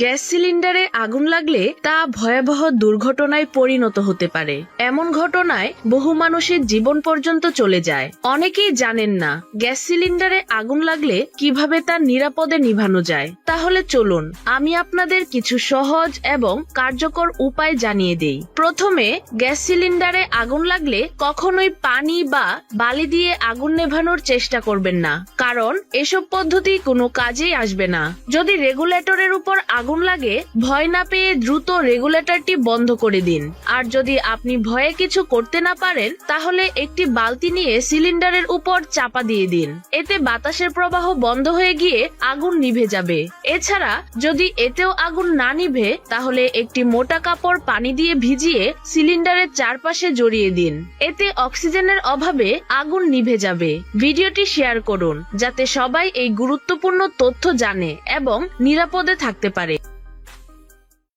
Gas সিলিন্ডারে আগুন লাগলে তা ভয়াবহ দুর্ঘটনায় পরিণত হতে পারে। এমন ঘটনায় বহু মানুষের জীবন পর্যন্ত চলে যায়। অনেকেই জানেন না গ্যাস সিলিন্ডারে আগুন লাগলে কিভাবে তা নিরাপদে নিভানো যায়। তাহলে চলুন আমি আপনাদের কিছু সহজ এবং কার্যকর উপায় জানিয়ে দেই। প্রথমে, গ্যাস সিলিন্ডারে আগুন লাগলে কখনোই পানি বা বালি দিয়ে আগুন নেভানোর চেষ্টা করবেন না, কারণ এসব পদ্ধতি কোনো কাজেই আসবে না। যদি রেগুলেটরের উপর আগুন লাগে, ভয় না পেয়ে দ্রুত রেগুলেটরটি বন্ধ করে দিন। আর যদি আপনি ভয়ে কিছু করতে না পারেন, তাহলে একটি বালতি নিয়ে সিলিন্ডারের উপর চাপা দিয়ে দিন। এতে বাতাসের প্রবাহ বন্ধ হয়ে গিয়ে আগুন নিভে যাবে। এছাড়া যদি এতেও আগুন না নিভে, তাহলে একটি মোটা কাপড় পানি দিয়ে ভিজিয়ে সিলিন্ডারের চারপাশে জড়িয়ে দিন। এতে অক্সিজেনের অভাবে আগুন নিভে যাবে। ভিডিওটি শেয়ার করুন যাতে সবাই এই গুরুত্বপূর্ণ তথ্য জানে এবং নিরাপদে থাকতে পারে।